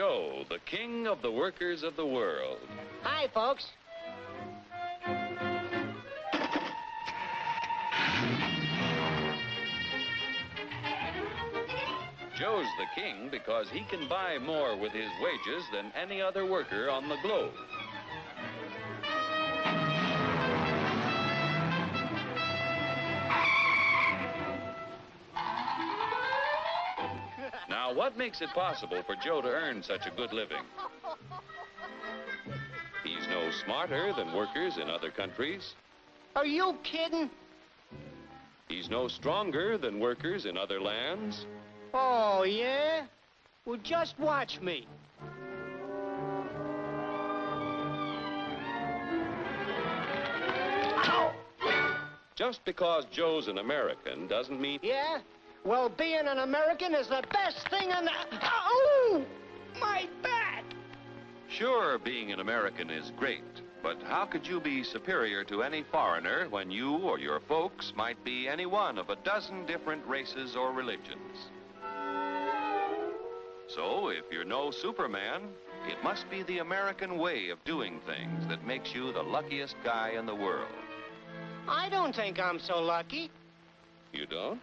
Joe, the king of the workers of the world. Hi, folks. Joe's the king because he can buy more with his wages than any other worker on the globe. Now, what makes it possible for Joe to earn such a good living? He's no smarter than workers in other countries. Are you kidding? He's no stronger than workers in other lands. Oh, yeah? Well, just watch me. Ow! Just because Joe's an American doesn't mean... Yeah? Well, being an American is the best thing in the... Oh! My back! Sure, being an American is great, but how could you be superior to any foreigner when you or your folks might be any one of a dozen different races or religions? So, if you're no Superman, it must be the American way of doing things that makes you the luckiest guy in the world. I don't think I'm so lucky. You don't?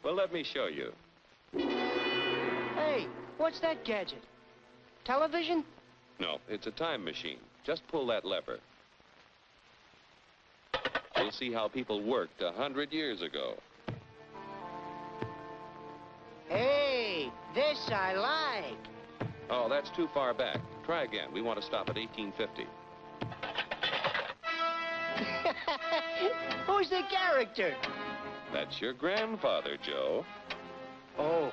Well, let me show you. Hey, what's that gadget? Television? No, it's a time machine. Just pull that lever. We'll see how people worked 100 years ago. Hey, this I like. Oh, that's too far back. Try again. We want to stop at 1850. Who's the character? That's your grandfather, Joe. Oh.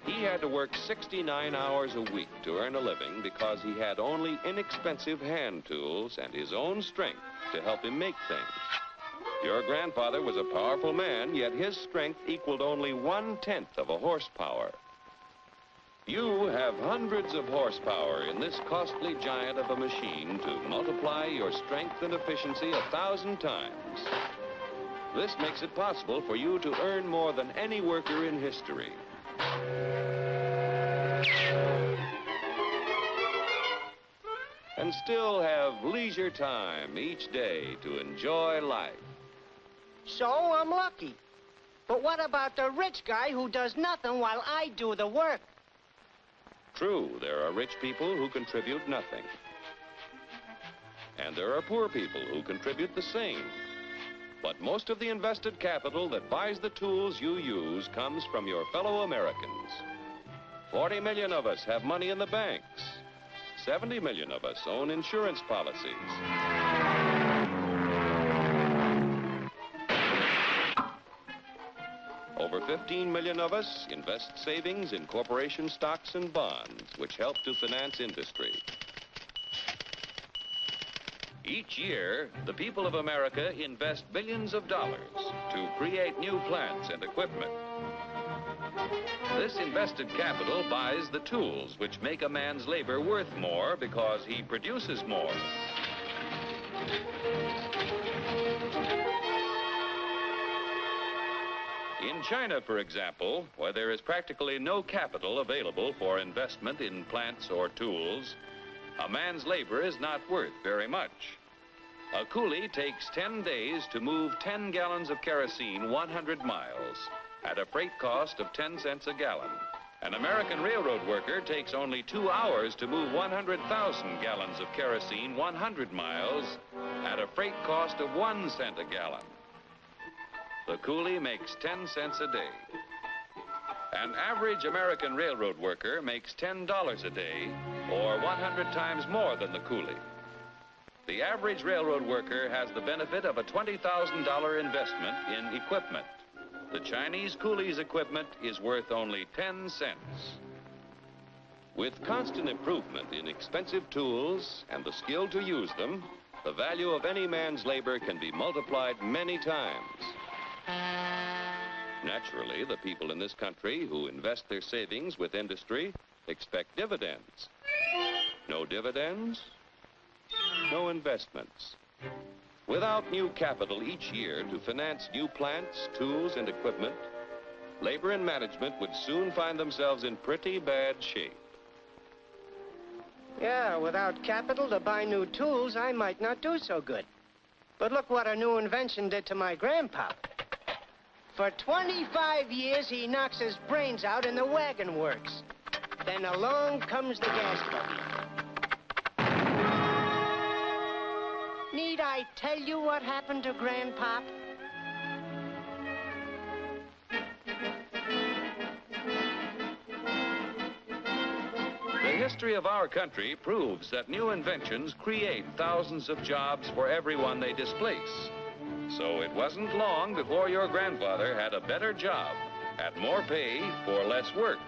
He had to work 69 hours a week to earn a living because he had only inexpensive hand tools and his own strength to help him make things. Your grandfather was a powerful man, yet his strength equaled only 1/10 of a horsepower. You have hundreds of horsepower in this costly giant of a machine to multiply your strength and efficiency 1,000 times. This makes it possible for you to earn more than any worker in history. And still have leisure time each day to enjoy life. So I'm lucky. But what about the rich guy who does nothing while I do the work? True, there are rich people who contribute nothing. And there are poor people who contribute the same. But most of the invested capital that buys the tools you use comes from your fellow Americans. 40 million of us have money in the banks. 70 million of us own insurance policies. Over 15 million of us invest savings in corporation stocks and bonds, which help to finance industry. Each year, the people of America invest billions of dollars to create new plants and equipment. This invested capital buys the tools which make a man's labor worth more because he produces more. In China, for example, where there is practically no capital available for investment in plants or tools, a man's labor is not worth very much. A coolie takes 10 days to move 10 gallons of kerosene 100 miles at a freight cost of 10 cents a gallon. An American railroad worker takes only 2 hours to move 100,000 gallons of kerosene 100 miles at a freight cost of 1 cent a gallon. The coolie makes 10 cents a day. An average American railroad worker makes $10 a day, or 100 times more than the coolie. The average railroad worker has the benefit of a $20,000 investment in equipment. The Chinese coolie's equipment is worth only 10 cents. With constant improvement in expensive tools and the skill to use them, the value of any man's labor can be multiplied many times. Naturally, the people in this country who invest their savings with industry expect dividends. No dividends, no investments. Without new capital each year to finance new plants, tools, and equipment, labor and management would soon find themselves in pretty bad shape. Yeah, without capital to buy new tools, I might not do so good. But look what a new invention did to my grandpa. For 25 years, he knocks his brains out in the wagon works. Then along comes the gas buggy. Need I tell you what happened to Grandpop? The history of our country proves that new inventions create thousands of jobs for everyone they displace. So it wasn't long before your grandfather had a better job at more pay for less work.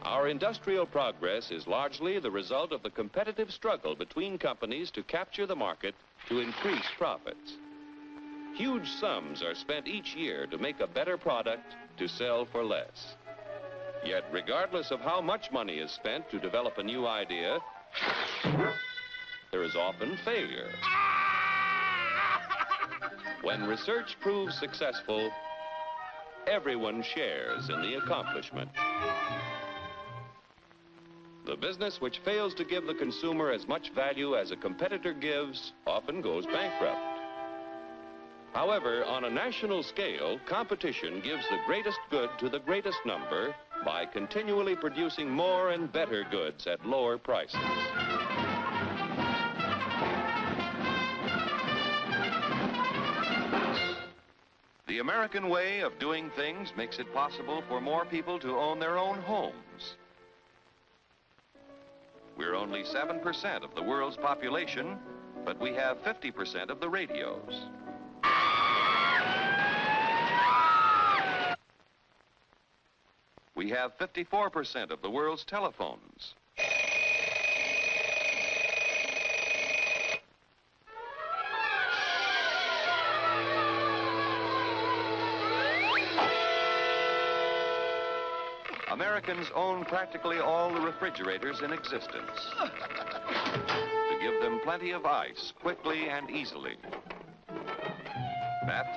Our industrial progress is largely the result of the competitive struggle between companies to capture the market to increase profits. Huge sums are spent each year to make a better product to sell for less. Yet, regardless of how much money is spent to develop a new idea, there is often failure. When research proves successful, everyone shares in the accomplishment. The business which fails to give the consumer as much value as a competitor gives often goes bankrupt. However, on a national scale, competition gives the greatest good to the greatest number by continually producing more and better goods at lower prices. The American way of doing things makes it possible for more people to own their own homes. We're only 7% of the world's population, but we have 50% of the radios. We have 54% of the world's telephones. Americans own practically all the refrigerators in existence to give them plenty of ice quickly and easily. That